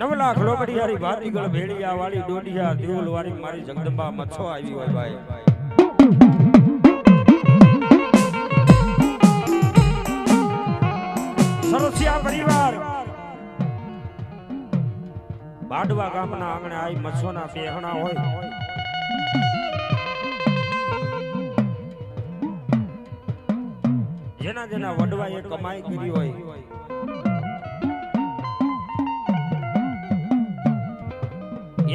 9 લાખ લોબડિયારી ભાતીગળ ભેડિયા વાળી ડોડિયા દેવલ વાળી મારી જગદંબા મચ્છો આવી હોય ભાઈ સરસિયા પરિવાર બાડવા ગામના આંગણે આઈ મચ્છોના બેહણા હોય જેના જેના વડવા એ કમાઈ કરી હોય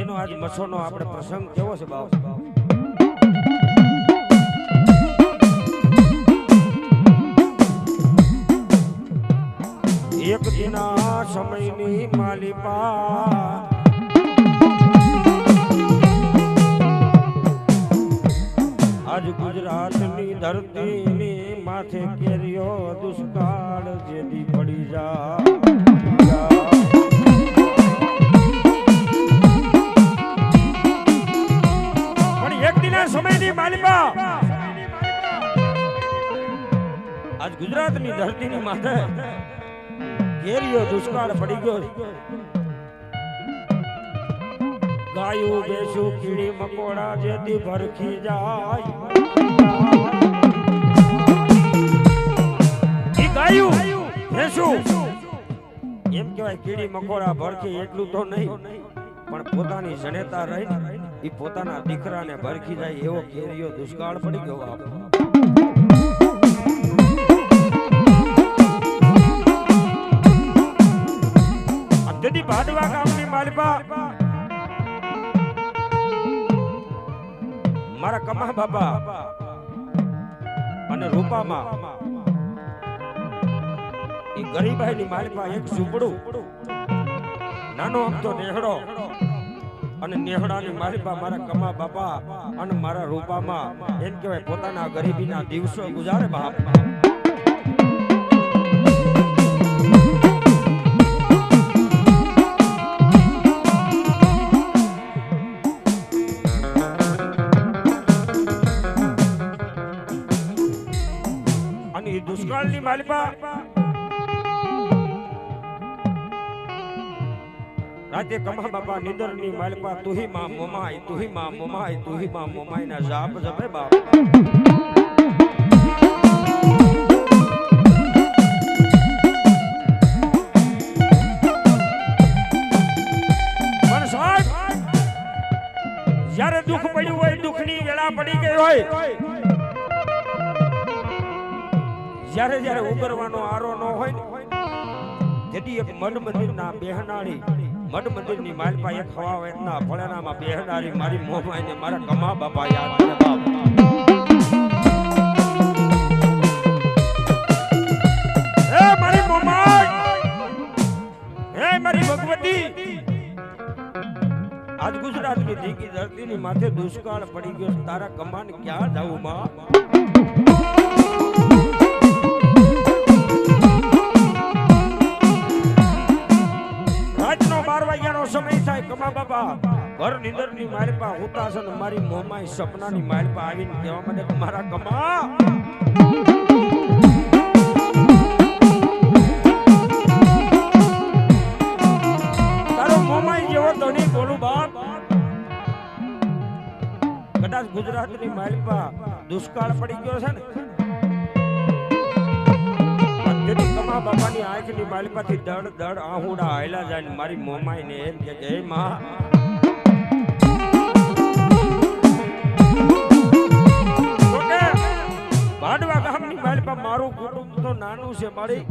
એનો આજ મચ્છોનો આપણે પ્રસંગ કેવો છે બાપ એક દિના સમયની માલિપા આજ ગુજરાતની ધરતીની માથે કેરિયો દુષ્કાળ જેદી પડી જા પણ એક દિના સમયની માલિપા આજ ગુજરાતની ધરતીની માથે કેરિયો દુષ્કાળ પડી ગયો ગાયું બેસું કીડી મકોડા જેથી ભરખી જાય ઈ ગાયું બેસું એમ કહેવાય કીડી મકોડા ભરખી એટલું તો નહીં પણ પોતાની જનેતા રહી ઈ પોતાના દીકરાને ભરખી જાય એવો કેરિયો દુષ્કાળ પડી ગયો આપ અંતથી ભાડવા ગામની માલિપા મારા કમા બાબા અને રૂપામાં ઈ ગરીબાઈની માલિપા એક ઝૂંપડું નાનો અમથો નેહડો અને નેહડાની માલિપા મારા કમા બાપા અને મારા રૂપામાં એમ કહેવાય પોતાના ગરીબીના દિવસો ગુજારે બાપ દુષ્કાળની માલિપા રાતે કમા બાપા નિદરની માલિપા તુહી માં મોમાઈ તુહી માં મોમાઈ તુહી માં મોમાઈ ના જાપ જપે બાપ પણ સાહેબ જ્યારે દુઃખ પડ્યું હોય દુઃખની વેળા પડી ગઈ હોય જ્યારે જ્યારે ઉગરવાનો આરો ન હોય ને જેથી એક મઢ મંદિરના બેહનાળી મઢ મંદિરની માલિપા એક હવાવેતના ફળેનામાં બેહનારી મારી મોમાઈને મારા કમા બાપા યાદ કરે બાપ હે મારી મોમાઈ હે મારી ભગવતી આજ ગુજરાતની ધીકી ધરતીની માથે દુષ્કાળ પડી ગયો તારા કમાને ક્યાં જાવું માં સમય થાય કમા બાપા ઘર નિંદરની માલિપા ઉતાસન મારી મોમાઈ સપનાની માલિપા આવીને કહેવા માટે મારા કમા તારો મોમાઈ જેવો ધણી બોલું બાપ કદાચ ગુજરાતની માલિપા દુષ્કાળ પડી ગયો છે ને કમા બાપાની આંખની માલિપાથી દડ દડ આહુડા હાયલા જાય ને મારી મોમાઈ ને એમ કે હે માં ભાડવા ગામની માલિપા મારું કુટુંબ તો નાનું છે મારી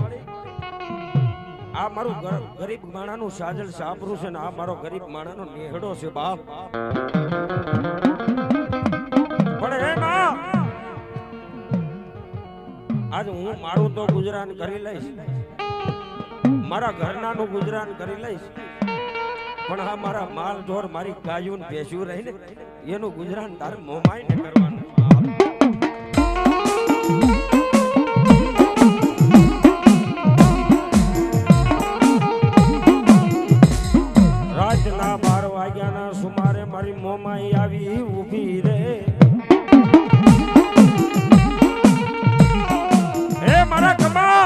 આ મારું ગરીબ માણાનું સાજલ સાપરું છે ને આ મારો ગરીબ માણાનો નેહડો છે બાપ પણ હે માં આજ હું મારું તો ગુજરાન કરી લઈશ મારા ઘરનાનું ગુજરાન કરી લઈશ પણ આ મારા માલ ઢોર મારી ગાયું ભેંસ્યું રહીને એનું ગુજરાન તારે મોમાઈ ને કરવાનું રાતના 12 વાગ્યાના સુમારે મારી મોમાઈ આવી ઊભી રે મારા કમા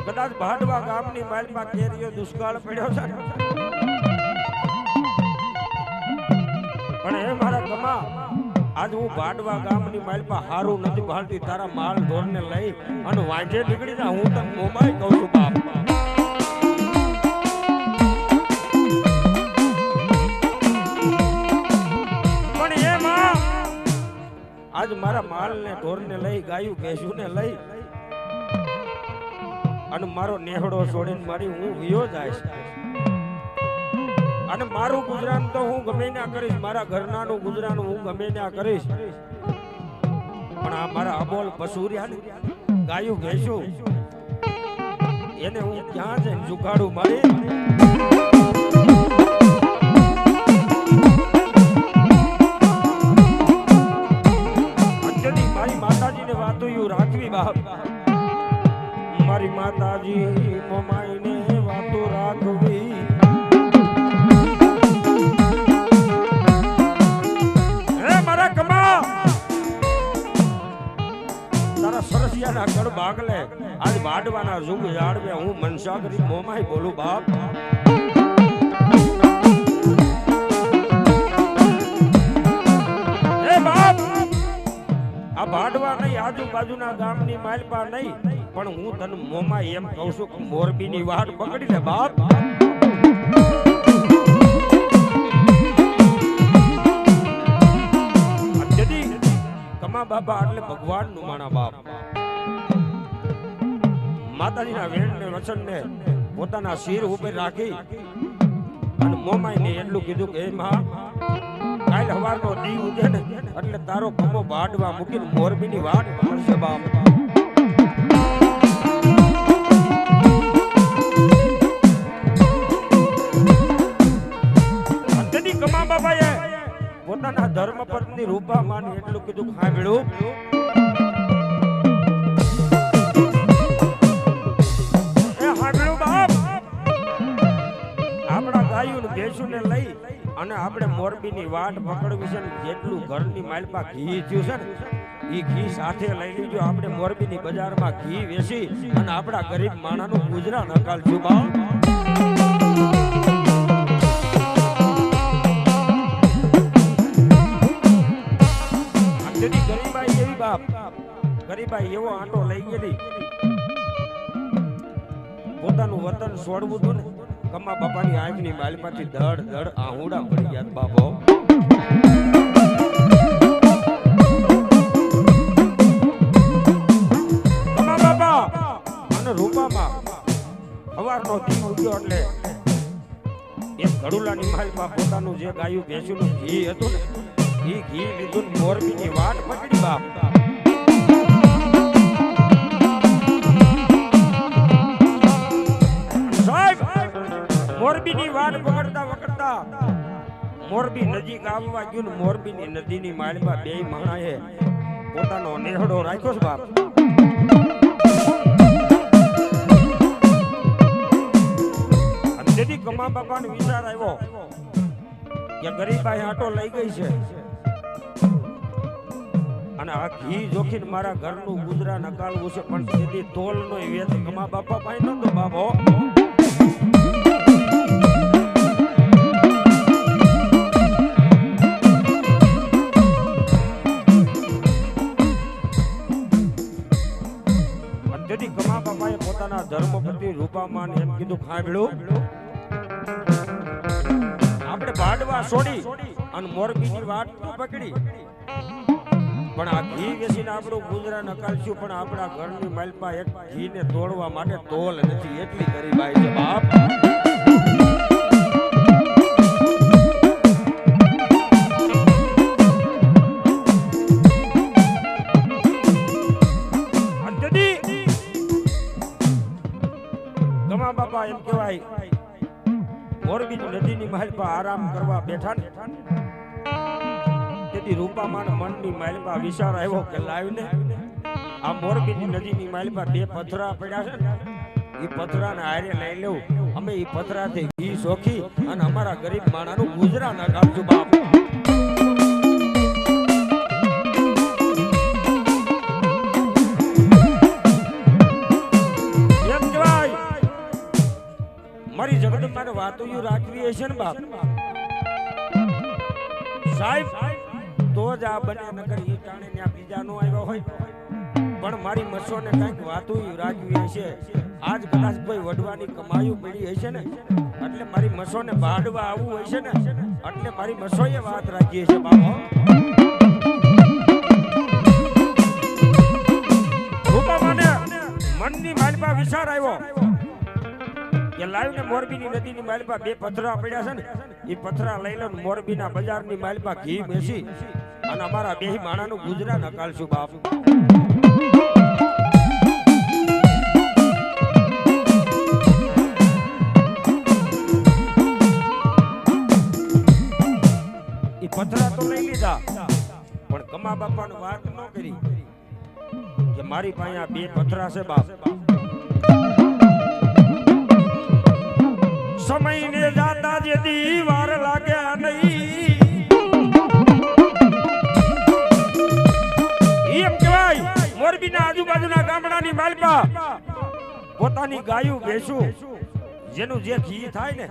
કદાચ ભાડવા ગામની માલમાં કેરીઓ દુષ્કાળ પડ્યો છે પણ એ મારા કમા આજ હું ભાડવા ગામની માલમાં હારું નથી ભાળતી તારા માલ ઢોરને લઈ અને વાંઢે નીકળી જા હું તને મોમાઈ કહું છું બાપ પણ એ માં આજ મારા માલને ઢોરને લઈ ગાયું ભેંસુને લઈ અને મારો નેહડો છોડીને મારી હું વિયો જાય અને મારું ગુજરાન તો હું ગમે ના કરીશ મારા ઘરનાનું ગુજરાન હું ગમે ના કરીશ પણ આ મારા અબોલ પશુર્યા ને ગાયું ભેંસું એને હું ક્યાં જઈને જુગાડું મારી અંજની મારી માતાજીને વાતો યુ રાખવી બાપ મારી માતાજી મોમાઈને વાતો રાખવી હે મારા કમા તારા સરસિયાના કડ ભાગલે આજ વાડવાના જુગ જાડવે હું મનસા કરી મોમાઈ બોલું બાપ હે બાપ આ ભાડવા નહીં આજુબાજુના ગામની માલપા નહીં પણ હું તને મોમાં એમ કહું છું કે મોરબીની વાટ પકડી લે બાપ અંજની કમા બાપા એટલે ભગવાનનું માણા બાપ માતાજીના વેણને વચનને પોતાના શિર ઉપર રાખી અને મોમાઈને એટલું કીધું કે એ માં કાલ હવારનો દી ઉગે ને એટલે તારો કમો ભાડવા મૂકીને મોરબીની વાટ પકડશે બાપ કમા બાબાએ પોતાના ધર્મપત્ની રૂપામાને એટલું કીધું સાંભળ્યું એ સાંભળ્યું બાપ આપણા ગાયું ને ભેંસુને લઈ અને આપણે મોરબીની વાટ પકડવી છે ને જેટલું ઘરની માલપા ઘી થયું છે ને એ ઘી સાથે લઈ લીજો આપણે મોરબીની બજારમાં ઘી વેચી અને આપણા ગરીબ માણાનું ગુજરાન અકાલશું બાપ ગરીબાઈ એવી બાપ ગરીબાઈ એવો આંટો લઈ ગયેલી પોતાનું વતન છોડવું હતું ને કમા બાપાની આંખની માલમાંથી ધડ ધડ આહુડા પડી ગયા બાપો કમા બાપા અને રૂપામાં સવારનો દી ઉગ્યો એટલે એક ઘડુલાની માલમાં પોતાનું જે ગાયું ભેંસુનું ઘી હતું ને એ ઘી લીધું મોરબીની વાટ પકડી બાપ સાહેબ મોરબીની વાટ પકડતા પકડતા મોરબી નજીક આવવા ગયું ને મોરબીની નદીની માળમાં બે માણાએ પોતાનો નેહડો રાખ્યો છે બાપ અંજની કમા બાપાને વિચાર આવ્યો કે ગરીબાઈ આટો લઈ ગઈ છે અને આ ઘી જોખીને મારા ઘરનું ગુજરાન અકાળવું છે પણ તેથી તોલનો વેત કમા બાપા પાસે નતો બાપો તેથી કમા બાપાએ પોતાના ધર્મપતિ રૂપામાન એમ કીધું સાંભળ્યું આપણે ભાડવા છોડી અને મોરબીની વાટ પકડી પણ આ ઘી વેચીને આપણું ગુજરાન અકાળશું પણ આપણા ઘરની માલપા એક ઘીને તોડવા માટે તોલ નથી એટલી ગરીબાઈ છે બાપ કમા બાપા એમ કહેવાય મોરબીની નદીની માલપા આરામ કરવા બેઠા ને તેથી રૂપામાન મનની માલપા વિચાર આવ્યો કે લાવીને આ મોરબીની નદીની માલપા બે પથરા પડ્યા છે ને એ પથરાને હારે લઈ લેવું અમે એ પથરાથી ઘી સોખી અને અમારા ગરીબ માણાનું ગુજરાન અકાળશું બાપ એમ કહેવાય વાતુયું રાખવી હશે ને બાપ સાહેબ તો જ આ બને નગર ઈ ટાણે ને આ બીજા નો આવ્યો હોય પણ મારી મસોને કંઈક વાતુયું રાખવી હશે આજ કદાચ કોઈ વડવાની કમાયું પડી હશે ને એટલે મારી મસોને ભાડવા આવવું હશે ને એટલે મારી મસોએ વાત રાખી હશે બાપો મનની માલપા વિચાર આવ્યો કે લાઈવ ને મોરબીની નદીની માલપા બે પથરા પડ્યા છે ને એ પથરા લઈ લો મોરબીના બજારની માલપા ઘી બેસી અને અમારા બે માણાનું ગુજરાન હકાલશું બાપ એ પથરા તો લઈ લીધા પણ કમા બાપાને વાત ન કરી કે મારી પાસે આ બે પથરા છે બાપ સમયને જાતા જે દીવાર લાગ્યા નહીં એમ કહેવાય મોરબીના આજુબાજુના ગામડાની માલપા પોતાની ગાયું વેચું જેનું જે ઘી થાય ને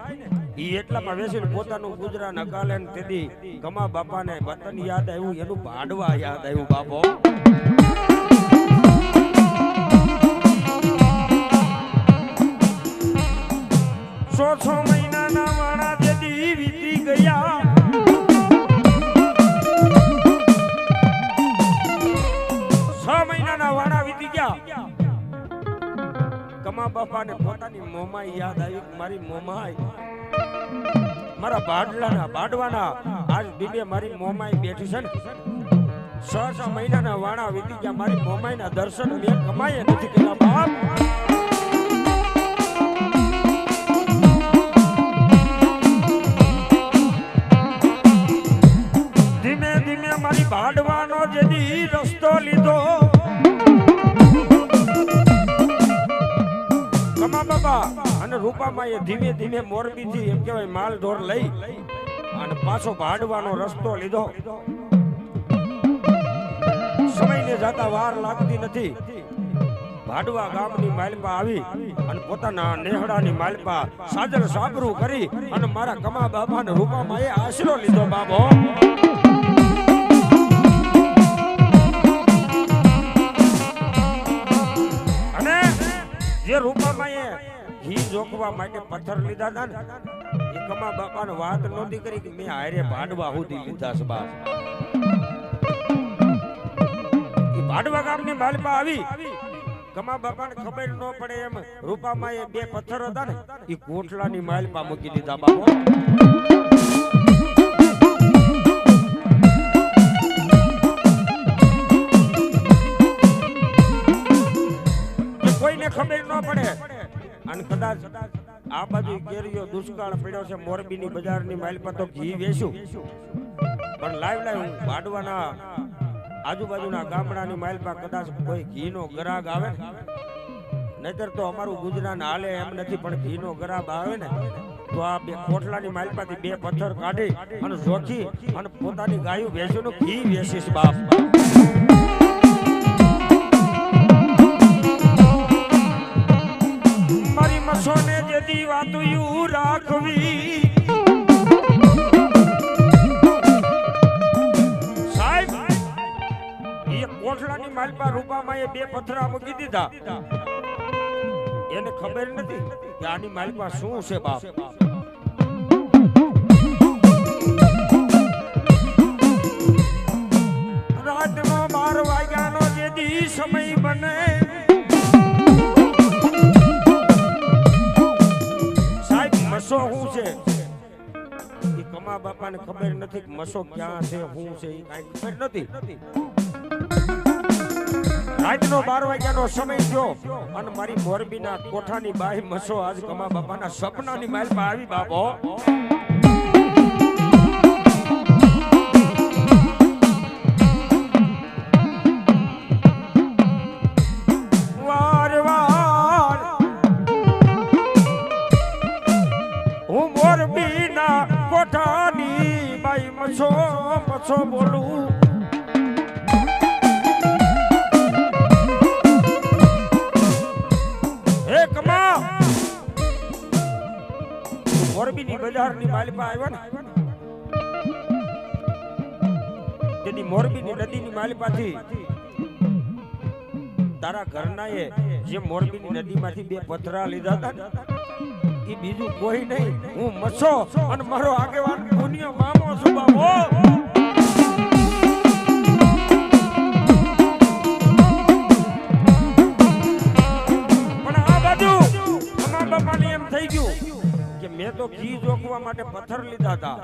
ઈ એટલામાં વેચીને પોતાનું ગુજરાન હકાલે ને તેથી કમા બાપાને વતન યાદ આવ્યું એનું ભાડવા યાદ આવ્યું બાપો છ મહિનાના વાણા જેથી વીતી ગયા કમા બાપાને પોતાની મોમાઈ યાદ આવી મારી મોમાઈ મારા બાડવાના આજ દિને મારી મોમાઈ બેઠી છે ને 6 મહિનાના વાણા વીતી ગયા મારી મોમાઈના દર્શન મેં કમાઈએ નથી કર્યા બાપ મારી ભાડવાનો જેદી રસ્તો લીધો કમા બાબા અને રૂપામાં એ ધીમે ધીમે મોરબી થી એમ કહેવાય માલ ઢોર લઈ અને પાછો ભાડવાનો રસ્તો લીધો સમયને જતા વાર લાગતી નથી ભાડવા ગામની માલપા આવી અને પોતાના નેહડાની માલપા સાજર સાબરું કરી અને મારા કમા બાબાને રૂપામાં એ આશરો લીધો બાબો જે રૂપામાં એ ઘી જોખવા માટે પથ્થર લીધા હતા ને એ કમા બાપાને વાત નહોતી કરી કે મેં હારે ભાડવા સુધી લીધા છે બાપ એ ભાડવા ગામની માલપા આવી કમા બાપાને ખબર ન પડે એમ રૂપામાં એ બે પથ્થર હતા ને એ કોટલાની માલપા મૂકી દીધા બાપો ખબર ન પડે અને કદાચ આ બાજુ કેરીઓ દુષ્કાળ પડ્યો છે મોરબીની બજારની માલપા તો ઘી વેચું પણ લાઈવ હું ભાડવાના આજુબાજુના ગામડાની માલપા કદાચ કોઈ ઘીનો ગ્રાહક આવે નહીતર તો અમારું ગુજરાન હાલે એમ નથી પણ ઘીનો ગ્રાહક આવે ને તો આ બે કોટલાની માલપાથી બે પથ્થર કાઢી અને જોખી અને પોતાની ગાયું વેચીને ઘી વેચીશ બાપ મસોને જેદી વાતુયું રાખવી સાહેબ એ કોઠલાની માલપા રૂપામાં એ બે પથરા મૂકી દીધા એને ખબર નથી કે આની માલપા શું છે બાપ રાતનો 12 વાગ્યાનો જેદી સમય બને મસો શું છે એ કમા બાપાને ખબર નથી કે મસો ક્યાં છે શું છે એ કાંઈ ખબર નથી રાતનો 12 વાગ્યાનો સમય થયો અને મારી મોરબીના કોઠાની બાઈ મસો આજ કમા બાપાના સપનાની માલપા આવી બાપો મસો બોલું હે કમા બજારની માલિપા આવ્યો ને તેથી મોરબીની નદીની માલિપાથી તારા ઘરનાએ જે મોરબીની નદીમાંથી 2 પથરા લીધા હતા એ બીજું કોઈ નહીં, હું મસો અને મારો આગેવાન પુનિયો મામો છું બાબો. પણ આ બાજુ અમારા બાપાને એમ થઈ ગયું કે મેં તો ઘી જોખવા માટે પથ્થર લીધા હતા.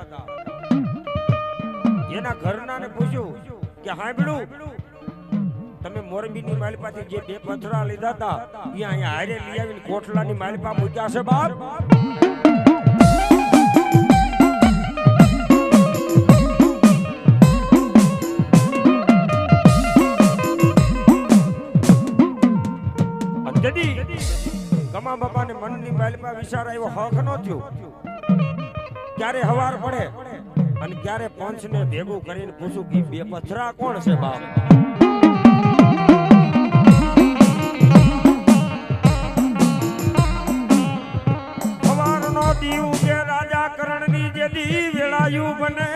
એના ઘરનાને પૂછ્યું કે હાંભળું તમે મોરબીની માલિપાથી જે 2 પથરા લીધા હતા એ અહીંયા હારે લઈ આવીને કોટલાની માલિપા મૂક્યા છે બાપ. અંજડી કમા બાપાને મનની માલિપા વિચાર આવ્યો, હક ન થયું. ક્યારે હવાર પડે અને ક્યારે પંચને ભેગું કરીને પૂછું કે 2 પથરા કોણ છે બાપ. દીવ કે રાજા કરણની જેદી વેળાયું બને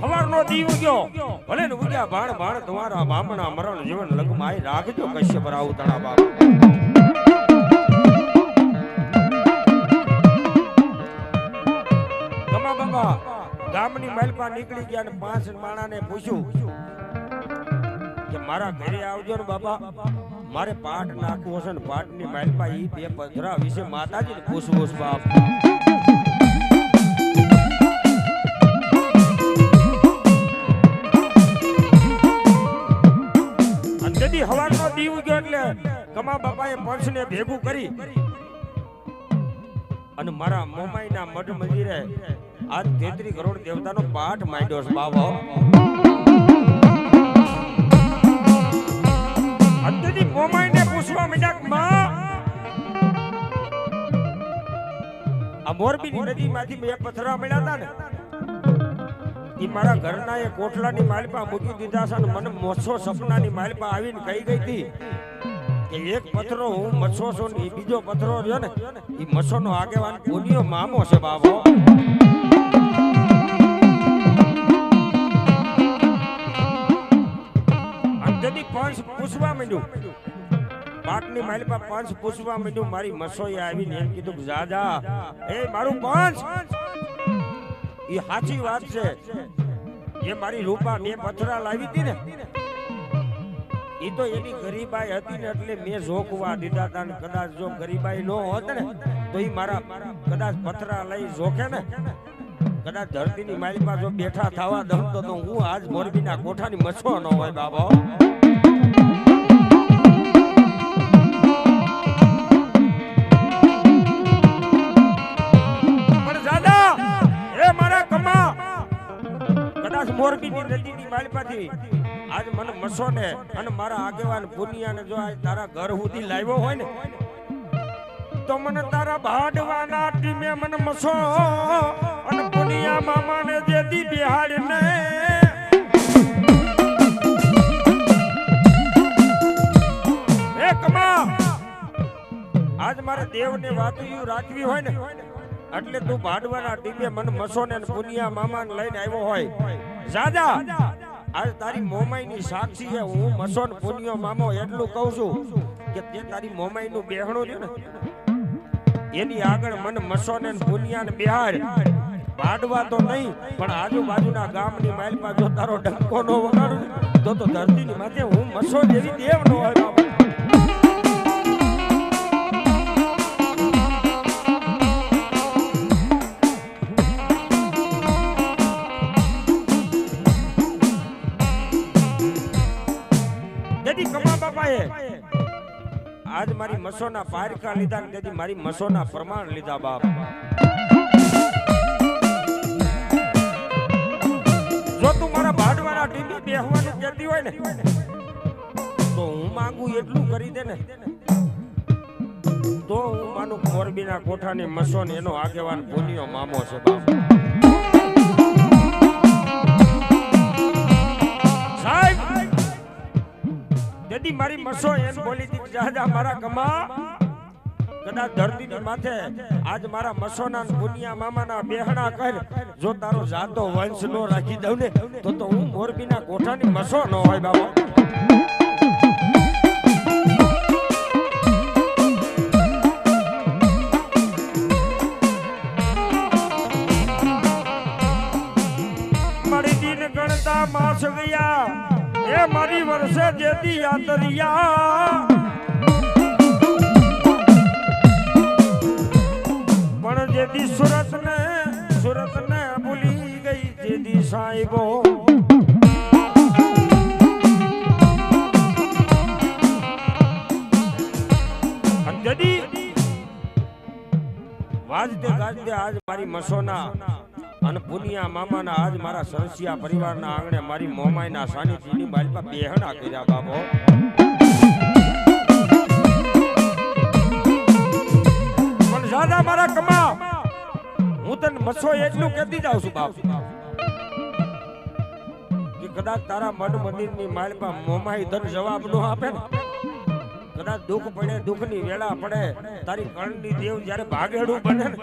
હવારનો દીવ ગયો ભલે ને ઉગ્યા ભાણ ભાણ તમારા બામણા મરણ જીવન લગમાઈ રાખજો કશ્યપ રાવ તણા બાપ. કમા બાબા ગામની માલપા નીકળી ગયા ને 5 માણાને પૂછ્યું કે મારા ઘરે આવજો ને બાબા, મારે પાટ નાખવો છે ને પાટની માલપા ઈ 2 પથરા વિશે માતાજીને પૂછવું છે બાપ. અંજડી હવારનો દીવ ગયો એટલે કમા બાપાએ પંચને ભેગું કરી અને મારા મોમાઈના મઢ મંદિરે આજ 33 કરોડ દેવતાનો પાઠ માંડ્યો છે બાબા. અંજડી મોમાઈને પૂછવા માંડ્યા, માં આ મોરબીની નદીમાંથી 2 પથરા મળ્યા હતા ને ઈ મારા ઘરના એ કોટલાની માલપા મૂકી દીધા છે અને મને મોછો સપનાની માલપા આવીને કહી ગઈ હતી કે 1 પથરો હું મચ્છો છું ને બીજો પથરો રહ્યો ને ઈ મચ્છોનો આગેવાન પુનિયો મામો છે બાબો. અંજડી પંચ પૂછવા માંડ્યું, પાટની માલપા પંચ પૂછવા માંડ્યું. મારી મચ્છોએ આવીને એમ કીધું કે જાજા એ મારું પંચ એ સાચી વાત છે, જે મારી રૂપા 2 પથરા લાવી હતી ને એ તો એની ગરીબાઈ હતી ને એટલે મેં જોખવા દીધા હતા ને કદાચ જો ગરીબાઈ નો હોત ને તો એ મારા કદાચ પથરા લઈ જોખે ને કદાચ ધરતીની માલિપા જો બેઠા થવા દઉં તો હું આજ મોરબીના કોઠાની મચ્છો ન હોય બાબા. મોરબીની નદીની માલિપાથી આજ મને મસો ને અને મારા આગેવાન પુનિયાને જો આજ તારા ઘર સુધી લાવ્યો હોય ને તો મને તારા ભાડવાના ટીમે મને મસો અને પુનિયા મામાને જે દી બિહાડ ને એ કમા આજ મારે દેવને વાતુયું રાખવી હોય ને એટલે તું ભાડવાના ટીમે મને મસો ને પુનિયા મામાને લઈને આવ્યો હોય. જાજા આજ તારી મોમાઈની સાક્ષી છે, હું મસો ને પુનિયો મામો એટલું કહું છું કે તે તારી મોમાઈનું બેહણું છે ને એની આગળ મને મસો ને પુનિયા ને બિહાર ભાડવા તો નહીં પણ આજુબાજુના ગામની માલમાં જો તારો ડંકો નો વગાડું તો ધરતીની માથે હું મસો જેવી દેવ નો હોય બાબા. આજ મારી મસોના પારકા લીધા ને તેથી મારી મસોના પ્રમાણ લીધા બાપ. જો તું મારા ભાડવાના ટીમે બેહવાનું કહેતી હોય ને તો હું માંગુ એટલું કરી દે ને તો હું માનું મોરબીના કોઠાની મસો ને એનો આગેવાન પુનિયો મામો છે બાપ. સાહેબ મારી મસો એમ બોલી હતી જાજા મારા કમા કદાચ ધરતીની માથે આજ મારા મસોના પુનિયા મામાના બેહણા કર જો તારો જાતો વંશ નો રાખી દઉં ને તો હું મોરબીના કોઠાની મસો ન હોય બાબા. મારી દિન ગણતા માસ ગયા એ મારી વર્ષે જેતી યાતરિયા પણ જેથી સુરત ને ભૂલી ગઈ જેથી સાહેબો વાજતે ગાજતે આજ મારી મસોના અને પુનિયા મામાના આજ મારા સરસિયા પરિવારના આંગણે મારી મોમાઈના સાનિધ્યની બાલપા બેહણા કર્યા બાબો. પણ જાદા મારા કમા હું તને મસો એટલું કહેતી જાઉં છું બાપ કે કદાચ તારા મઢ મંદિરની માલપા મોમાઈ ધન જવાબ નો આપે ને કદાચ દુઃખ પડે દુઃખની વેળા પડે તારી કર્ણની દેવ જ્યારે ભાગેડું બને ને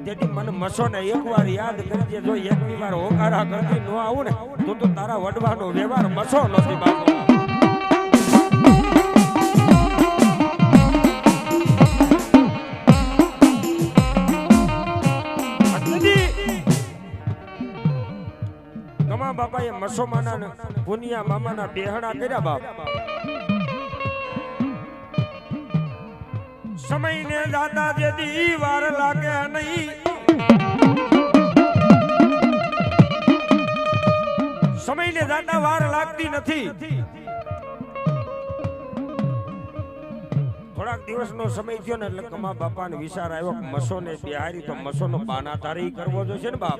તેથી મને મસો ને એકવાર યાદ કરજે. જો એકની વાર હોકારા કરતી ન આવું ને તો તારા વડવાનો વ્યવહાર મસો નથી બાપુ. કમા બાપાએ મસો માના પુનિયા મામાના બેહણા કર્યા બાપ. સમયને દાદા જેથી વાર લાગે નહીં સમયને દાદા વાર લાગતી નથી. થોડાક દિવસનો સમય થયો ને એટલે કમા બાપાને વિચાર આવ્યો કે મસો ને બિહારી તો મસો નો બાના તારી કરવો જોઈશે ને બાપ.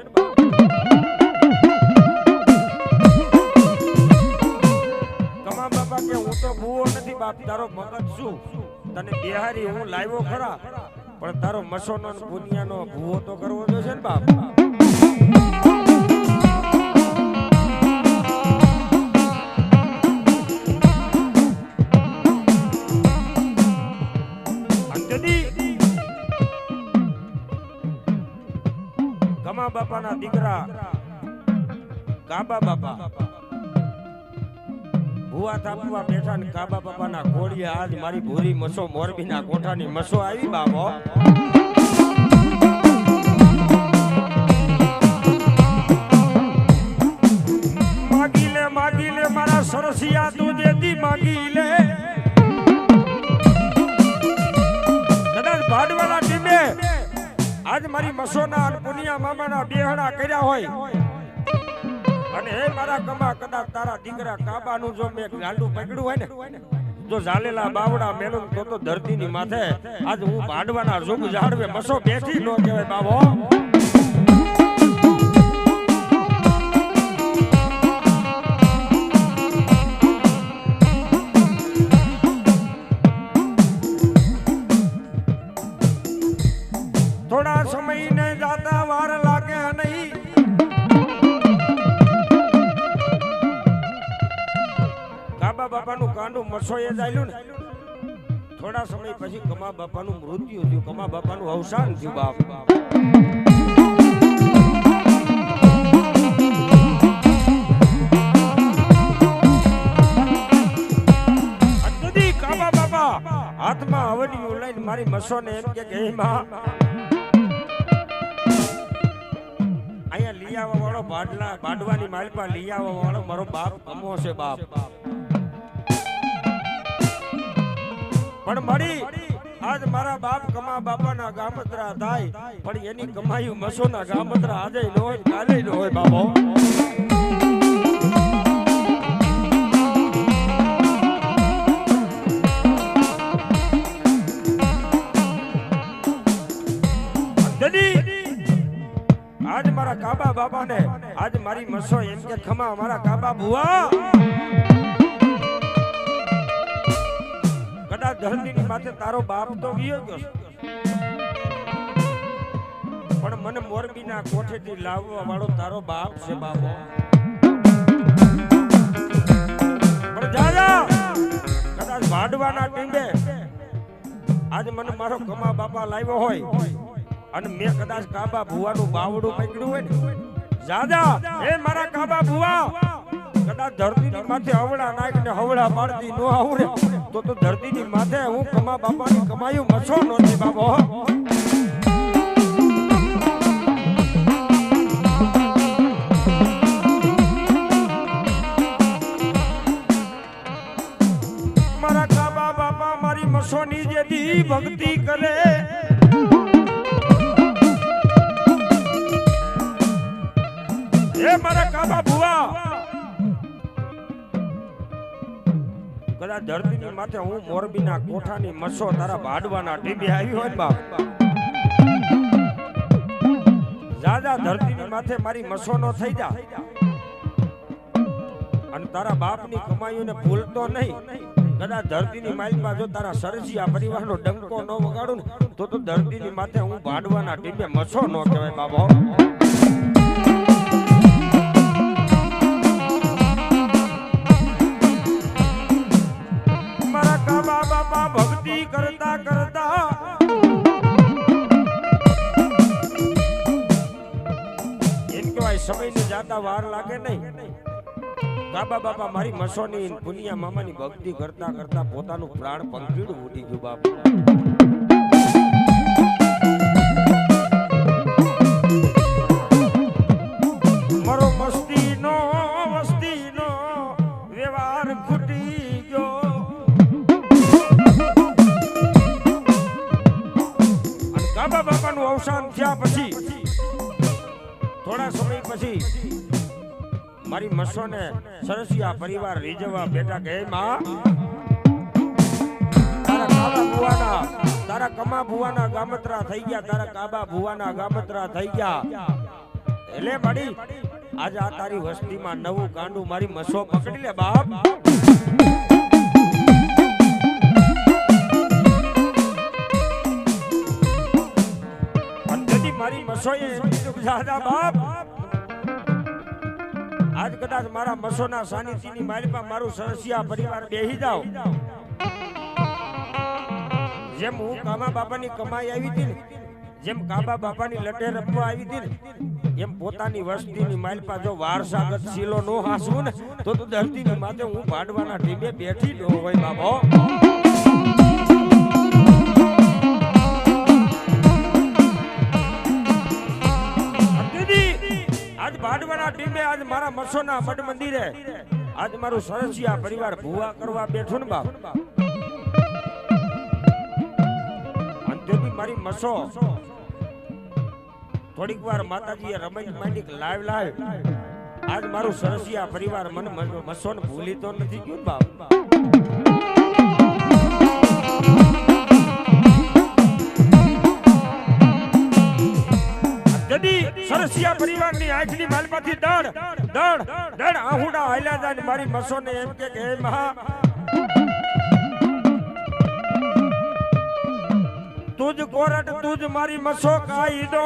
કમા બાપા કે હું તો ભૂવો નથી બાપ તારો મગજ શું તને બિહારી હું લાવ્યો ખરા પણ તારો મસોનો પુનિયાનો ભૂવો તો કરવો જોઈશે ને બાપ. કમા બાપાના દીકરા કાબા બાપા ભુવા થાપવા બેઠા ને કાબા બાપાના ઘોડીએ આજ મારી ભૂરી મસો મોરબીના કોઠાની મસો આવી બાબો. માગી લે મારા સરસિયા તું જેથી માગી લે. કદાચ ભાડવાના ટીમે આજ મારી મસોના અને પુનિયા મામાના બેહણા કર્યા હોય અને હે મારા કમા કદાચ તારા દીકરા કાબાનું જો મેં ગાંડું પકડ્યું હોય ને જો ઝાલેલા બાવડા મેલું તો ધરતીની માથે આજ હું ભાડવાના જોગ ઝાડવે મસો બેઠી નો કહેવાય બાબો. થોડા સમયને જાતા વાર લાગે નહીં કાબા બાપાનું કાંડું મસો એ જાયલું ને થોડા સમય પછી કમા બાપાનું મૃત્યુ થયું. કમા બાપાનું અવસાન થયું બાપ. કાબા બાપા હાથમાં હવડિયું લઈને મારી મસોને એમ કે હે માં અહીંયા લઈ આવવા વાળો બાડવાની માલપા લઈ આવવા વાળો મારો બાપ કમો છે બાપ. પણ મળી આજ મારા બાપ કમા બાપાના ગામત્રા થાય પણ એની કમાયું મસોના ગામત્રા આજે ન હોય કાલે ન હોય બાબો. આજ મારા કાબા બાપાને આજ મારી મસો એમ કે ખમા મારા કાબા ભુવા કદાચ ધરતીની માથે તારો બાપ તો ગયો ગયો પણ મને મોરબીના કોઠેથી લાવવા વાળો તારો બાપ છે બાપો. પણ જાજા કદાચ ભાડવાના ટીંબે આજ મને મારો કમા બાપા લાવ્યો હોય અને મેં કદાચ કાબા ભુવાનું બાવડું પકડ્યું હોય ને જાજા એ મારા કાબા ભુવા કદાચ ધરતીની માથે હવડા નાખીને હવડા પાડતી નો આવડે તો ધરતીની માથે હું કમા બાપાની કમાયું મછો નોતી બાબો મારા કાબા બાપા મારી મછોની જેથી ભક્તિ કરે એ મારા કાબા ભુવા કદાચ ધરતીની માથે હું મોરબીના કોઠાની મસો તારા ભાડવાના ટીબી આવી હોય ને બાપ જાજા ધરતીની માથે મારી મસો નો થઈ જા અને તારા બાપની કમાઈઓને ભૂલતો નહીં કદાચ ધરતીની માલિકમાં જો તારા સરસિયા પરિવારનો ડંકો ન વગાડું ને તો ધરતીની માથે હું ભાડવાના ટીબે મસો નો કહેવાય બાબો ભક્તિ કરતા કરતા એમ કહેવાય સમયની જાતા વાર લાગે નહીં કાબા બાપા મારી મસોની પુનિયા મામાની ભક્તિ કરતા કરતા પોતાનું પ્રાણ પંખીડું ઉડી ગયું બાપ મારો મસ્તીનો વ્યવહાર ખૂટી ગયો કાબા બાપાનું અવસાન થયા પછી થોડા સમય પછી મારી મસોને સરસિયા પરિવાર રીઝવવા બેઠા કે માં તારા કાબા ભુવાના તારા કમા ભુવાના ગામત્રા થઈ ગયા તારા કાબા ભુવાના ગામત્રા થઈ ગયા એટલે બડી આજે આ તારી વસ્તીમાં નવું ગાંડું મારી મસો પકડી લે બાપ મારી મસોએ જાદા બાપ આજ કદાચ મારા મસોના સાનિધ્યની માલિપા મારું સરસિયા પરિવાર બેહી જાવ જેમ હું કામા બાપાની કમાઈ આવી હતી ને જેમ કાબા બાપાની લટે રમવા આવી હતી ને એમ પોતાની વસ્તીની માલિપા જો વારસાગત શીલો નો હાસવું ને તો ધરતીની માથે હું ભાડવાના ટીમે બેઠી ન હોય બાબો ભાડવાના ટીમે આજ મારા મસોના મઢ મંદિરે આજ મારું સરસિયા પરિવાર ભૂવા કરવા બેઠું ને બાપ અંતેથી મારી મસો થોડીક વાર માતાજીએ રમેશ માંડીક લાવ આજ મારું સરસિયા પરિવાર મને મસોને ભૂલી તો નથી ગયું બાપ સરસિયા પરિવારની આંખની માલમાંથી દડ આહુડા હાલ્યા જાય મારી મસોને એમ કે હે મહા તુજ કોરટ તુજ મારી મસો કાઈ દો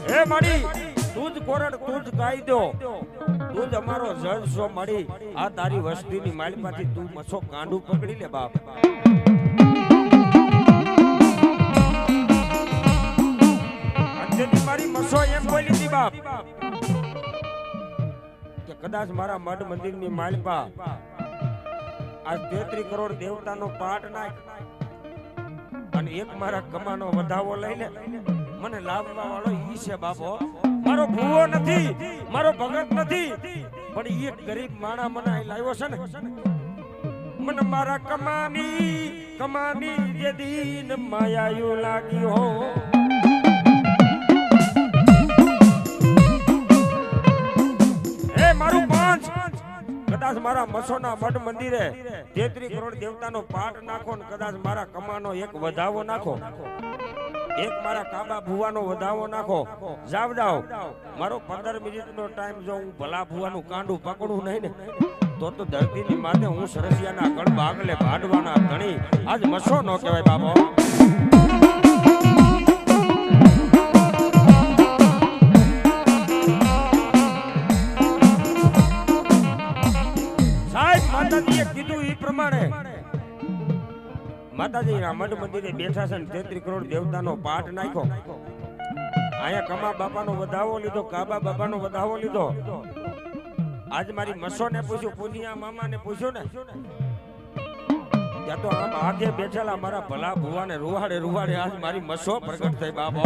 હે મારી તુજ કોરટ તુજ કાઈ દો તુજ અમારો જજ છો મારી આ તારી વસ્તીની માલમાંથી તું મસો કાંડું પકડી લે બાપ મારી મસો એમ બોલી હતી બાપ કે કદાચ મારા મઢ મંદિરની માલિપા આજ 33 કરોડ દેવતાનો પાઠ નાખ અને એક મારા કમાનો વધાવો લઈ લે મને લાવવા વાળો ઈ છે બાપો મારો ભૂવો નથી મારો ભગત નથી પણ એક ગરીબ માણા મને લાવ્યો છે ને મને મારા કમાની જે દીન માયાયું લાગી હો મારું પાંચ કદાચ મારા મસોના મઢ મંદિરે 33 કરોડ દેવતાનો પાઠ નાખો ને કદાચ મારા કમાનો એક વધાવો નાખો એક મારા કાબા ભુવાનો વધાવો નાખો જાવ મારો 15 મિનિટનો ટાઈમ જો હું ભલા ભુવાનું કાંડું પકડું નહીં ને તો ધરતીની માથે હું સરસિયાના ગણ બાગલે ભાડવાના ધણી આજ મસો નો કહેવાય બાબો માતાજીએ કીધું માતાજી મઠ મંદિરે બેઠા છે ને 33 કરોડ દેવતાનો પાઠ નાખ્યો. અહીંયા કમા બાપાનો વધાવો લીધો, કાબા બાપાનો વધાવો લીધો. આજ મારી મસોને પૂછ્યું, પુનિયા મામાને પૂછ્યું ને, ત્યાં તો આમ આગે બેઠેલા મારા ભલા ભુવાને રૂવાડે રૂવાડે આજ મારી મસો પ્રગટ થઈ બાબો.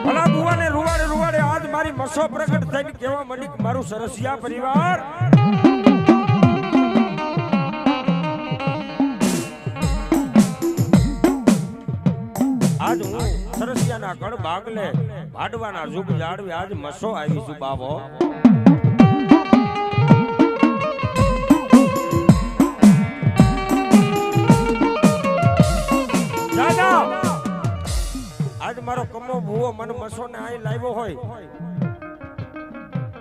ભલા ભુવાને રૂવાડે રૂવાડે આજ મારી મસો પ્રગટ થઈને કેવા મળી મારું સરસિયા પરિવાર. આજ હું સરસિયાના કણ બાગલે ભાડવાના જુગ જાળવી આજ મસો આવી છું બાબો. દાદા આજ મારો કમો ભૂવો મને મસો ને આઈ લાવ્યો હોય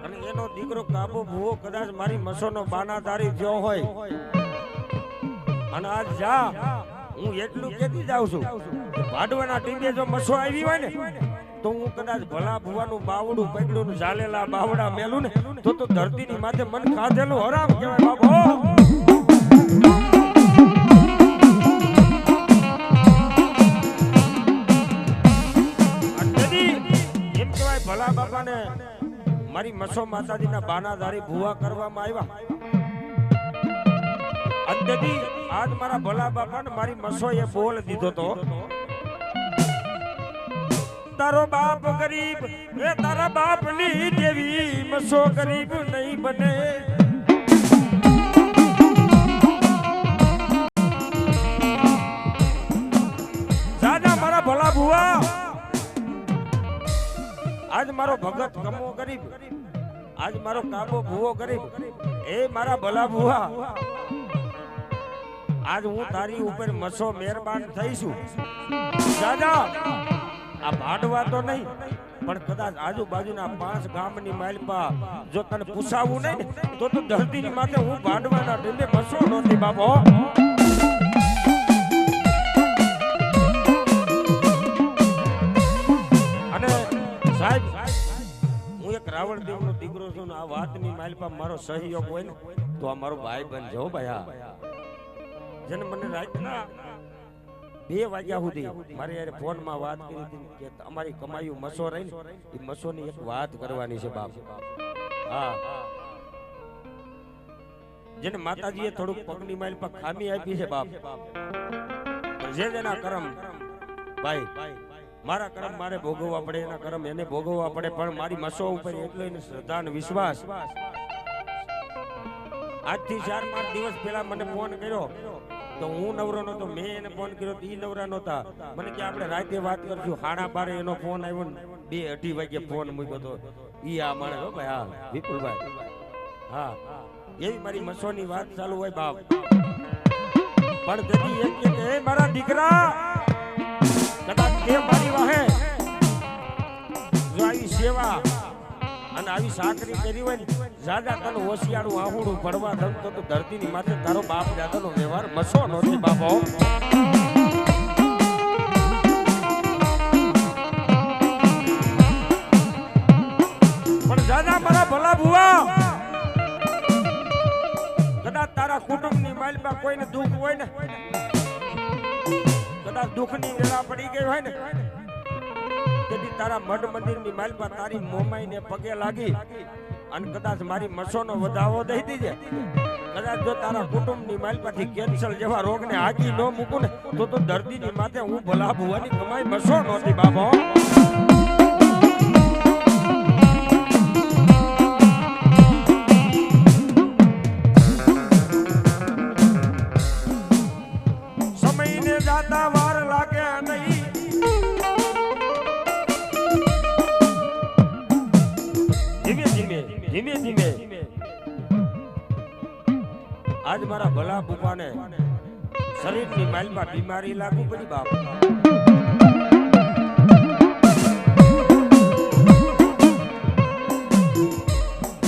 અને એનો દીકરો કાબો ભૂવો કદાચ મારી મસો નો બાનાધારી થયો હોય અને આજ જા હું એટલું કેતી જાઉં છું ભાડવાના ટીંબે જો મસો આવી હોય ને તો હું કદાચ ભલા ભુવાનું બાવડું પકડ્યું ને ઝાલેલા બાવડા મેલું ને તો ધરતીની માથે મન ખાધેલું હરામ કહેવાય બાબો. એમ કહેવાય ભલા બાપાને મારી મસો માતાજીના બાનાધારી ભુવા કરવામાં આવ્યા. અંતથી આજ મારા ભલા બાપાને મારી મસોએ બોલ દીધો તો, તારો બાપ ગરીબ એ તારા બાપની દેવી મસો ગરીબ નહીં બને. દાદા મારા ભલા ભુવા આજ મારો ભગત કમો ગરીબ, આજ મારો કાબો ભુવો ગરીબ, એ મારા ભલા ભુવા આજ હું તારી ઉપર મસો મહેરબાન થઈશું. દાદા આ ભાડવા તો નહીં પણ કદાચ આજુબાજુના 5 ગામની માલપા જો તને પૂછાવું નહીં તો ધરતીની માથે હું ભાડવાના ઢીલે મસો નહોતી બાબો. અને સાહેબ હું એક રાવણ દેવનો દીકરો છું ને આ વાતની માલપા મારો સહયોગ હોય ને તો આ મારો ભાઈ બનજો ભાઈ. જેને મને રાતના 2 વાગ્યા સુધી મારે યાર ફોનમાં વાત કરી હતી કે અમારી કમાયું મસો રહી ને એ મસોની એક વાત કરવાની છે બાપ. હા જેને માતાજીએ થોડુંક પગની માઇલ પર ખામી આપી છે બાપ, જે જેના કર્મ ભાઈ મારા કર્મ મારે ભોગવવા પડે, એના કર્મ એને ભોગવવા પડે, પણ મારી મસો ઉપર એટલો એને શ્રદ્ધા અને વિશ્વાસ. આજથી 4-5 દિવસ પહેલા મને ફોન કર્યો તો હું નવરો નતો, મેં એને ફોન કર્યો તો ઈ નવરા નહોતા. મને કે આપણે રાતે વાત કરશું. 12:30 એનો ફોન આવ્યો ને 2-2:30 વાગે ફોન મૂક્યો તો ઈ આ માણે હો ભાઈ. હા વિપુલભાઈ, હા એવી મારી મસોની વાત ચાલુ હોય બાપ. પણ તેથી એમ કે એ મારા દીકરા કદાચ તે મારી વાહે જો આવી સેવા અને આવી સાકરી કરી હોય ને જાજા તને હોશિયારું આહુડું પડવા દમ તો ધરતીની માથે તારો બાપ દાદાનો વ્યવહાર મસો નહોતી બાપો. પણ દાદા મારા ભલા ભુવા કદાચ તારા કુટુંબની માલમાં કોઈને દુઃખ હોય ને, કદાચ દુઃખની વેળા પડી ગઈ હોય ને તેથી તારા મઢ મંદિરની માલમાં તારી મોમાઈને પગે લાગી અને કદાચ મારી મસોનો વધાવો દઈ દીજે. કદાચ જો તારા કુટુંબની માલમાંથી કેન્સર જેવા રોગને આગી ન મૂકું ને તો ધરતીની માથે હું ભલા ભુવાની કમાઈ મસો નહોતી બાબો. સમયને જાતા વાર લાગે નહીં, ધીમે ધીમે આજ મારા ભલા ભુવાને શરીરની માલમાં બીમારી લાગુ પડી બાપ.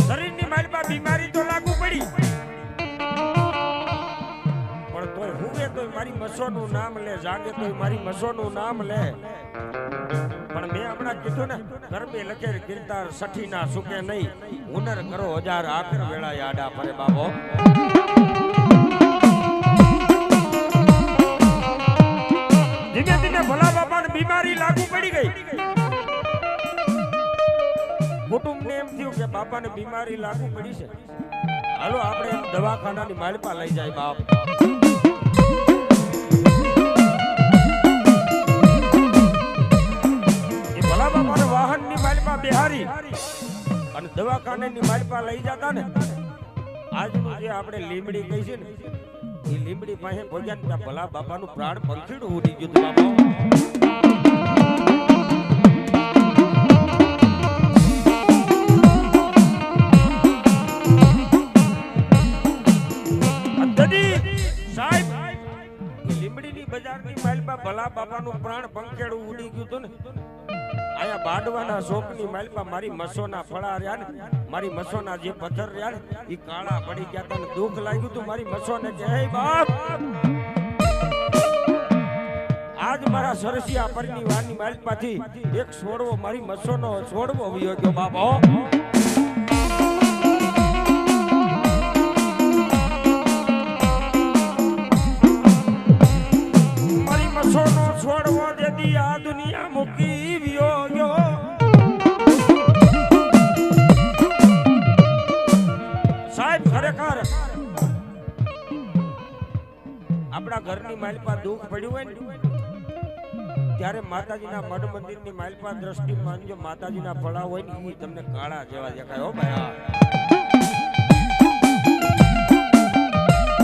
શરીરની માલમાં બીમારી તો લાગુ પડી પણ તોય હુવે તોય મારી મસોનું નામ લે, જાગે તોય મારી મસોનું નામ લે. પણ મેં હમણાં કીધું ને, ગરબે લખેર કીર્તાર સઠી ના સુકે નહીં, હુનર કરો હજાર આખર વેળા આડા ફરે બાબો. ધીમે ધીમે ભલા બાપાને બીમારી લાગુ પડી ગઈ. કુટુંબને એમ થયું કે બાપાને બીમારી લાગુ પડી છે, હાલો આપણે દવાખાનાની માલપા લઈ જાય બાપ. એ ભલા બાપાને વાહનની માલપા બિહારી અને દવાખાનાની માલપા લઈ જતા ને, આજનું જે આપણે લીમડી કહી છે ને, એ લીમડી પાસે પહોંચ્યા ને ત્યાં ભલા બાપાનું પ્રાણ પંખીડું ઉડી ગયું બાપા. ભલા બાપાનું પ્રાણ પંખેડું ઉડી ગયું હતું ને, આયા બાડવાના શોકની માલપા મારી મસોના ફળા રહ્યા ને, મારી મસોના જે પથ્થર રહ્યા ને, એ કાળા પડી ગયા હતા ને દુઃખ લાગ્યું હતું મારી મસોને કે હે બાપ, આજ મારા સરસિયા પરની વાની માલપાથી એક છોડવો મારી મસોનો છોડવો વયો ગયો બાપો. છોડવો દેદી આ દુનિયા મૂકી વિયો ગયો. સાહેબ ખરેખર આપણા ઘરની માલપા દુઃખ પડ્યું હોય ને, ત્યારે માતાજીના મઢ મંદિરની માલપા દ્રષ્ટિ માનજો, માતાજીના ફળા હોય ને એ તમને કાળા જેવા દેખાય હો ભાઈ.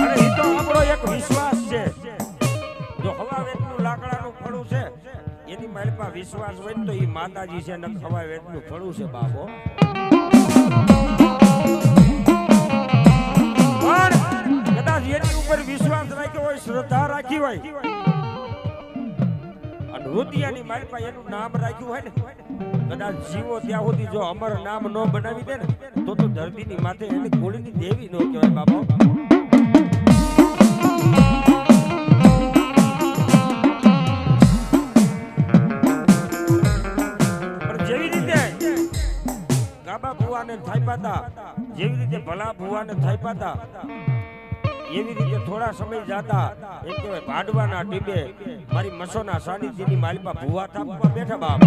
અને એ તો આપણો એક વિશ્વાસ છે, જો હવા વેતનું લાકડાનું ફળું છે એની માલપા વિશ્વાસ હોય ને તો એ માતાજી છે ને હવા વેતનું ફળું છે બાપો. પણ કદાચ એની ઉપર વિશ્વાસ રાખ્યો હોય, શ્રદ્ધા રાખી હોય અને રુદિયાની માલપા એનું નામ રાખ્યું હોય ને, કદાચ જીવો ત્યાં સુધી જો અમર નામ ન બનાવી દે ને તો ધરતીની માથે એની કુળની દેવી નો કહેવાય બાપો. જેવી રીતે ભલા ભુવાને થાપ્યા હતા, એવી રીતે થોડા સમય જાતા એમ કહેવાય ભાડવાના ટીબે મારી મસોના સાનિધ્યની માલપા ભુવા થાપવા બેઠા બાપ.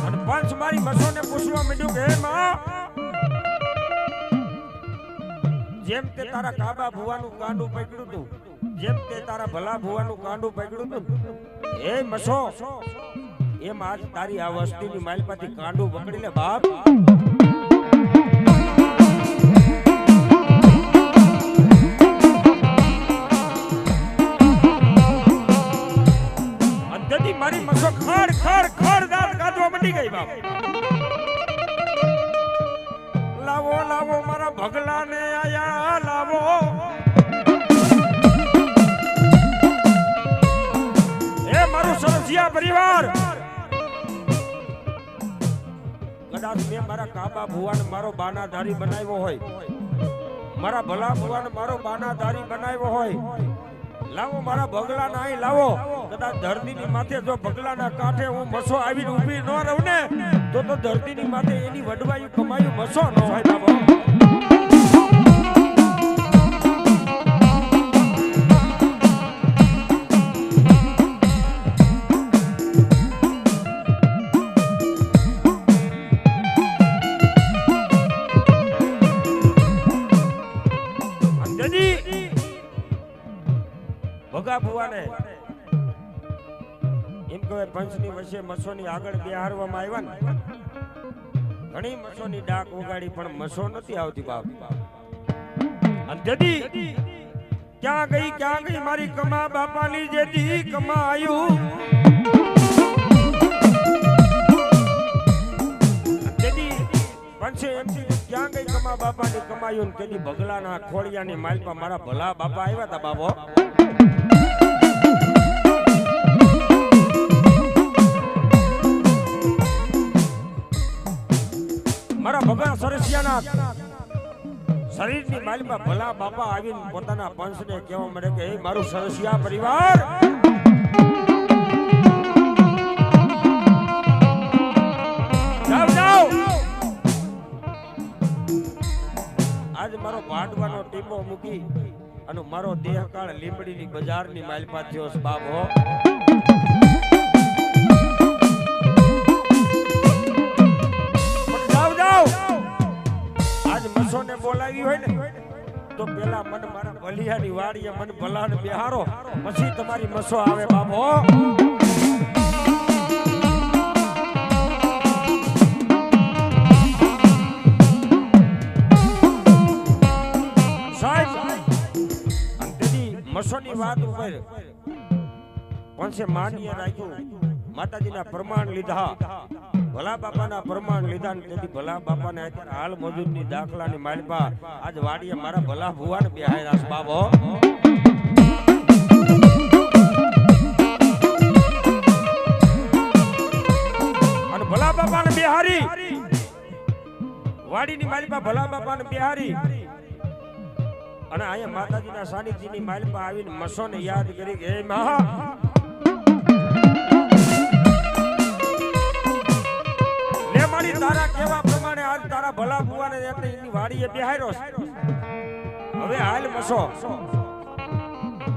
અને પંચ મારી મસોને પૂછવા માંડ્યું કે હે માં, જેમ તે તારા કાબા ભુવાનું કાંડું પકડ્યું તું, જેમ તે તારા ભલા ભુવાનું કાંડું પકડ્યું તું, એ મસો એમ આજ તારી આ વસ્તીની માલપાથી કાંડું પકડી લે બાપ. અંતથી મારી મસો ખડ ખડ ખડ દાંત કાઢવા મંડી ગઈ બાપ. લાવો લાવો મારા ભગલાને આયા લાવો, મારું સરસિયા પરિવાર. કદાચ મેં મારા કાબા ભુવાને મારો બાનાધારી બનાવ્યો હોય, મારા ભલા ભુવાને મારો બાનાધારી બનાવ્યો હોય, લાવો મારા ભગલાના અહીં લાવો. કદાચ ધરતીની માથે જો ભગલાના કાંઠે હું મસો આવીને ઊભી ન રહું ને તો ધરતીની માથે એની વડવાયું કમાયું મસો ન હોય બાબો. ભગા ભુવાને એમ કહેવાય પંચની વચ્ચે મસોની આગળ બેહારવામાં આવ્યા ને, ઘણી મસોની ડાક વગાડી પણ મસો નથી આવતી બાપ. અને જદી ક્યાં ગઈ મારી કમા બાપાની જેથી કમાયું. જદી પંચે એમ ક્યાં ગઈ કમા બાપાની કમાયું, કેદી ભગલાના ખોડિયાની માલપા મારા ભલા બાપા આવ્યા હતા બાબો. મારા ભગવાન સરસિયાના શરીરની માલિપા ભલા બાપા આવીને પોતાના પંચને કહેવા મળે કે એ મારું સરસિયા પરિવાર જાવ જાવ આજ મારો ભાડવાનો ટીમો મૂકી અને મારો દેહકાળ લીંબડીની બજારની માલિપા થયો છે બાપ હો મસોને બોલાવી હોય ને તો પેલા મને મારા ભલિયાની વાડીએ મને ભલાને બિહારો પછી તમારી મસો આવે બાપો સાહેબ અંતની મસોની વાત ઉપર પંચે માન્ય રાખ્યું માતાજીના પ્રમાણ લીધા ભલા બાપાના પ્રમાણ લીધા ને તેથી ભલા બાપાને અત્યારે હાલ મોજૂદની દાખલાની માલિપા આજ વાડીએ મારા ભલા ભુવાને બેહાયરા છે બાબો અને ભલા બાપાને બેહારી વાડીની માલિપા ભલા બાપાને બેહારી અને અહીંયા માતાજીના સાનિધ્યની માલિપા આવીને મસોને યાદ કરી કે એ મહા તારા કેવા પ્રમાણે આજ તારા ભલા ભુવાને એની વાડીએ બેહાર્યો છે હવે હાલ મસો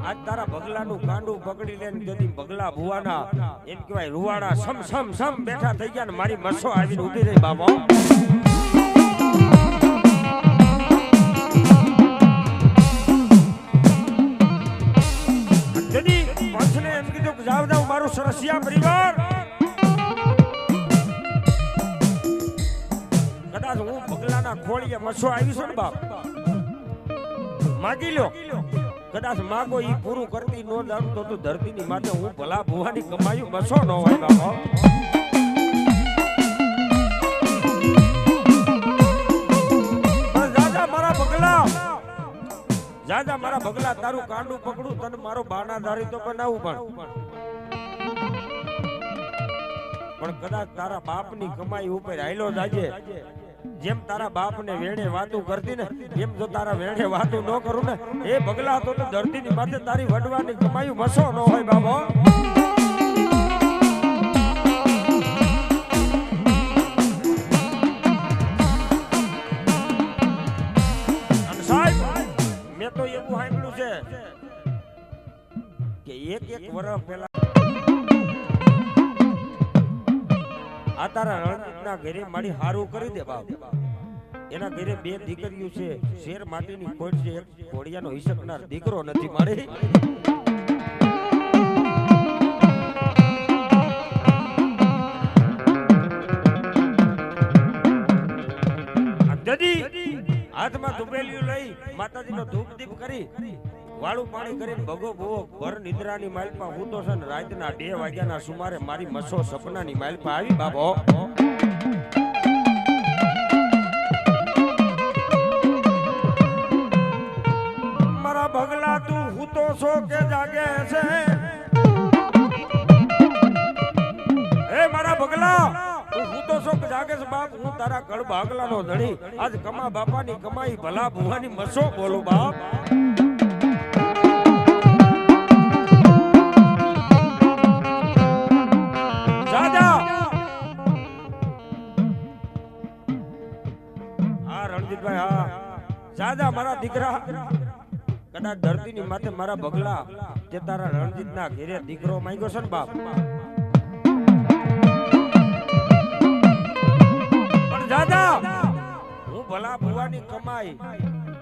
આજ તારા બગલાનું કાંડું પકડી લેને તેથી બગલા ભુવાના એમ કહેવાય રૂવાડા સમ સમ સમ બેઠા થઈ ગયા ને મારી મસો આવીને ઊભી રહી બાબો તેથી પંચને એમ કીધું કે જાવ જાવ મારું સરસિયા પરિવાર હું બગલાના ખોળીએ મસો આવી છું ને બાપ માગી લ્યો કદાચ માગો ઈ પૂરું કરતી નો જાણતો તો ધરતીની માથે હું ભલા ભુવાની કમાયું મસો ન હોય બાપા જાજા મારા બગલા તારું કાંડું પકડું તને મારો બાનાધારી તો બનાવું પણ કદાચ તારા બાપની કમાઈ ઉપર હાઈલો જાજે જેમ તારા બાપ ને વેણે વાતું કરતી ને એમ જો તારા વેણે વાતું ન કરું ને એ બગલા તો ધરતીની માથે તારી વડવાની કમાયું મસો ન હોય બાબો અને સાહેબ મેં તો એવું સાંભળ્યું છે કે એક વર્ષ પહેલા આ તારા રણજીતના ઘરે મારી હારું કરી દે બાપ એના ઘરે બે દીકરીઓ છે શેર માટીની ખોટ છે એક ઘોડિયાનો હિસકનાર દીકરો નથી મારી દદી હાથમાં ધૂપેલિયું લઈ માતાજીનો ધૂપ દીપ કરી વાળું પાણી કરીને ભગો ભગો ભર નિદ્રાની માલપા હું તો છે ને રાતના 2 વાગ્યાના સુમારે મારી મસો સપનાની માલપા આવી બાબો મારા ભગલા તું હું તો છો કે જાગે છે એ મારા ભગલા તું હું તો છો કે જાગે છે બાપ હું તારા કળ ભાગલાનો ધણી આજ કમા બાપાની કમાઈ ભલા ભુવાની મસો બોલું બાપ જાજા મારા દીકરા કદાચ ધરતીની માથે મારા બગલા તે તારા રણજીતના ઘરે દીકરો માંગ્યો છે ને બાપ પણ જાજા હું ભલા ભુવાની કમાઈ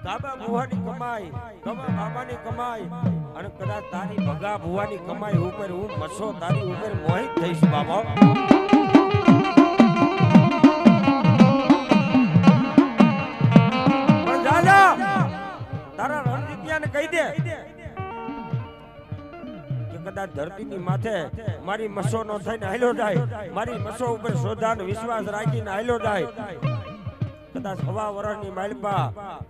કાબા ભુવાની કમાઈ કમા બાબાની કમાઈ અને કદાચ તારી ભગા ભુવાની કમાઈ ઉપર હું મસો તારી ઉપર મોહિત થઈશ બાબા તારા રણજીતિયાને કહી દે કે કદાચ ધરતીની માથે મારી મસો નો થઈને હાલ્યો જાય મારી મસો ઉપર શ્રદ્ધાનો વિશ્વાસ રાખીને હાલ્યો જાય કદાચ 1.5 વર્ષની માલપા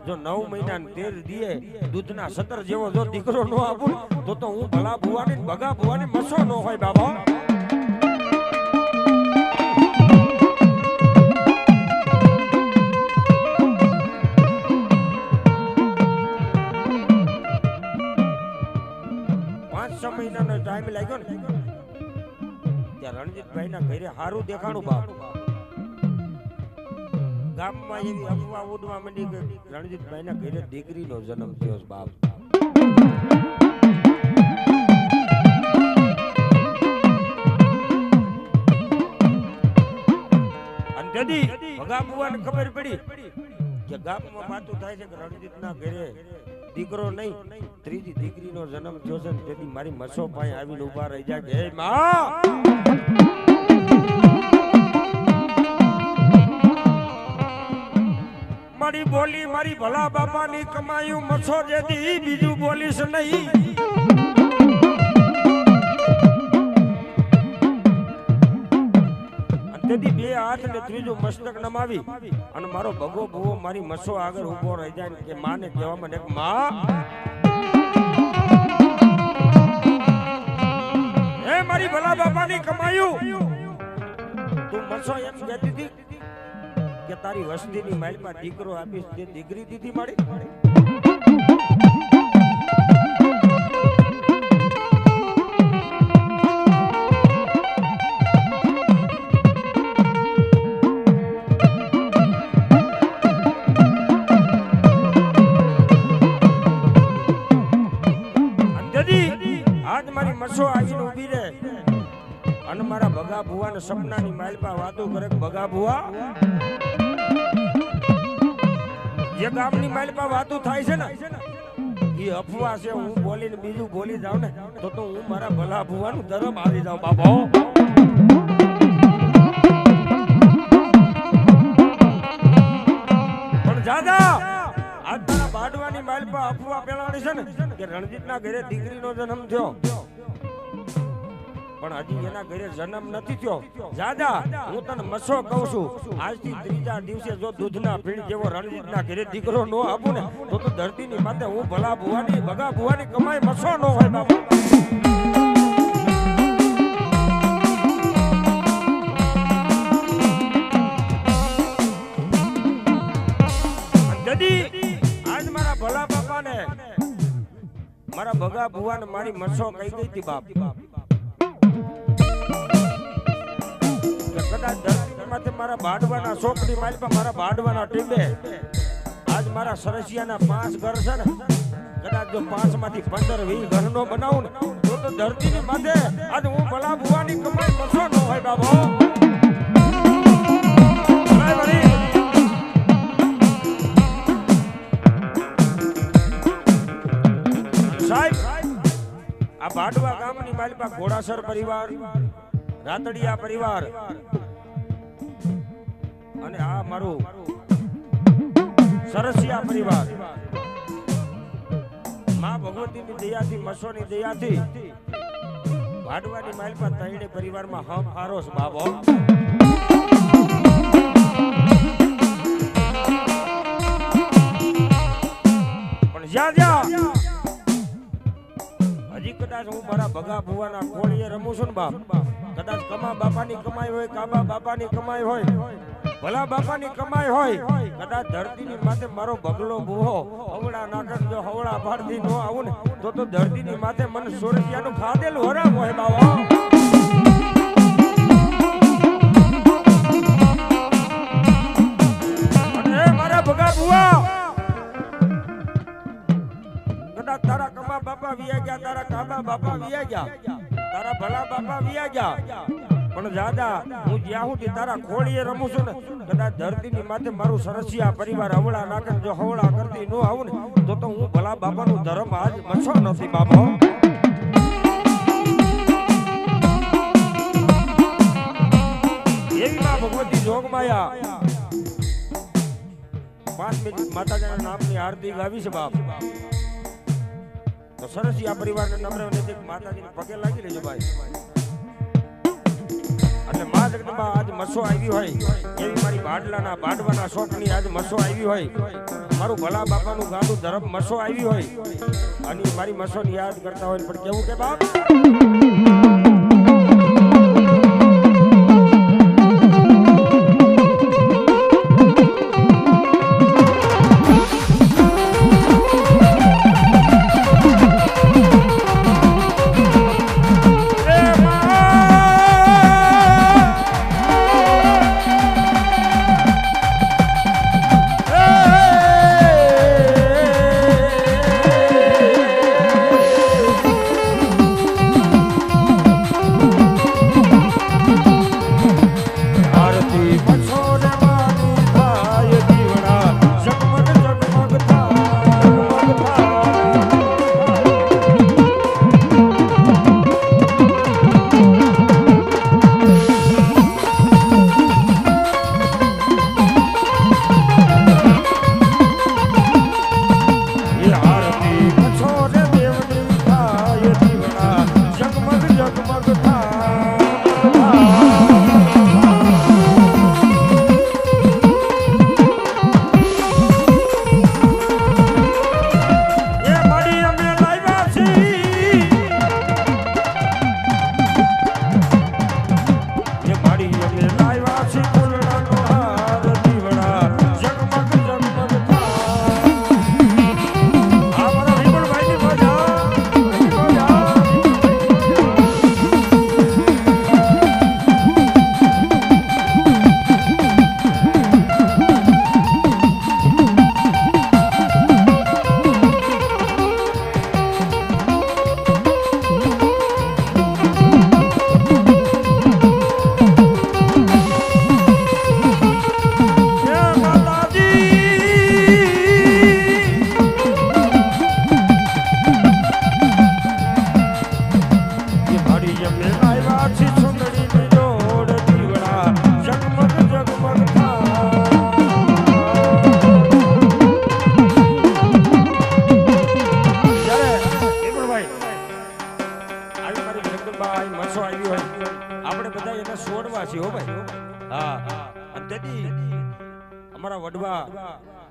જો 9 મહિના 13 દીએ દૂધના 17 જેવો જો દીકરો નો આપું તો હું ભલા ભુવાની ભગા ભુવાની મસો નો હોય બાબા ટાઈમ લાગ્યો ને ત્યાં રણજીતભાઈ ના ઘરે હારું દેખાણું બાપ. ગામમાં એવી અફવા ઉડવા માંડી કે રણજીતભાઈ ના ઘરે દીકરીનો જન્મ થયો બાપ. અને તેથી ભગા બુવાને ખબર પડી કે ગામમાં વાતો થાય છે કે રણજીતના ઘરે દીકરો નહીં ત્રીજી દીકરીનો જન્મ થયો છે. તેથી મારી મસો પાસે આવીને ઉભા રહી જાય કે હે માં, મારી બોલી મારી ભલા બાપાની કમાયું મસો જેથી બીજું બોલીશ નહીં. તેથી બે હાથ ને ત્રીજું મસ્તક નમાવી અને મારો ભગો ભુવો મારી મસો આગળ ઉભો રહી જાય કે માને કહેવા મને માં હે મારી ભલા બાપાની કમાયું તું મસો એમ કહેતી હતી કે તારી વસ્તીની માલમાં દીકરો આપીશ તે દીકરી દીધી મારી. મસો આવીને ઊભી રહે અને મારા ભગા ભુવાને સપનાની માલપા વાતો કરે કે ભગા ભુવા જે ગામની માલપા વાતો થાય છે ને એ અફવા છે. હું બોલીને બીજું બોલી જાઉં ને તો હું મારા ભલા ભુવાનું ધર્મ આવી જાઉં બાબા. પણ દાદા આજ તારા બાડવાની માલપા અફવા પેલાણી છે ને કે રણજીતના ઘરે દીકરીનો જન્મ થયો પણ હજી એના ઘરે જન્મ નથી થયો. દાદા હું તને મસો કહું છું આજથી ત્રીજા દિવસે જો દૂધના પીણ જેવો રણજીતના ઘરે દીકરો નો આપું ને તો ધરતીની માથે હું ભલા ભુવાની ભગા ભુવાની કમાઈ મસો નો હોય બાબા. આજ મારા ભલા બાપાને મારા ભગા ભુવાને મારી મસો કહી ગઈ હતી બાપ કદાચ ધરતીમાંથી મારા બાડવાના ચોકડી માલપા મારા બાડવાના ટીંબે આજ મારા સરસિયાના 5 ઘર છે ને કદાચ જો 5 માંથી 15-20 ઘરનો બનાવું ને તો ધરતીની માથે આજ હું ભલા ભુવાની કમાઈ મસો નો હોય બાબો. સાહેબ આ બાડવા ગામની માલપા ઘોડાસર પરિવાર, રાતડિયા પરિવાર અને આ મારું સરસિયા પરિવાર માં ભગવતીની દયાથી મસોની દયાથી ભાડવાની માલપા ત્રણે પરિવારમાં હમ હારો છે બાબો. પણ જ્યાં હજી કદાચ હું મારા ભગા ભુવાના કોળીએ રમું છું ને બાપ કદાચ કમા બાપાની કમાઈ હોય કાબા બાપાની કમાઈ હોય ભલા બાપાની કમાઈ હોય કદાચ ધરતીની માથે મારો બગલો ભૂહો હવડા નાકર જો હવડા પાડતી નો આવું ને તો ધરતીની માથે મને સોરસિયાનું ખાધેલું હરામ હોય બાવા. અને મારા ભગા ભુવા કદાચ તારા કમા બાપા વિયા ગયા, તારા કાબા બાપા વિયા ગયા, તારા ભલા બાપા વિયા ગયા પણ દાદા હું જ્યાં સુધી તારા ખોળીએ રમું છું ને કદાચ ધરતીની માથે મારું સરસિયા પરિવાર હવડા નાખે જો હવડા કરતી નો આવું ને તો હું ભલા બાપાનું ધર્મ આજ મછો નથી બાપો. એવી માં ભગવતી જોગમાયા 5 મિનિટ માતાજીના નામની આરતી ગાવી છે બાપ. તો સરસિયા પરિવારને નમ્ર વિનંતી માતાજીને પગે લાગી લેજો ભાઈ. એટલે માં જગદંબા આજ મસો આવી હોય એવી મારી બાડવાના શોખની આજ મસો આવી હોય, મારું ભલા બાપાનું ગાંડું ધર્મ મસો આવી હોય અને મારી મસોની યાદ કરતા હોય પણ કેવું કે બાપ અમારા વડવા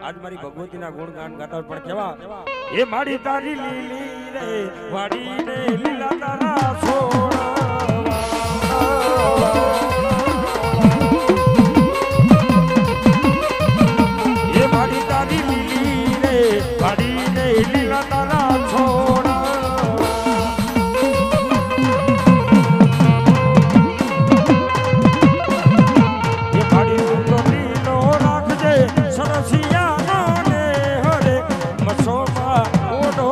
આજ મારી ભગવતીના ગુણગાન ગાતા હોય, પણ કેવા એ માડી તારી લીલી રે વાડી ને લીલા તારા છોડવા એ માડી તારી લીલી રે વાડી ને લીલા તારા છોડવા એ માડી તો લીલો રાખજે સરસિયા ને હરે મસોમાં ઓઢો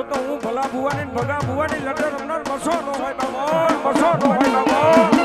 તો હું ભલા ભુવાની ભગા ભુવાની લડે રમનાર મસો નો હોય બાબો, મસો નો હોય બાબો.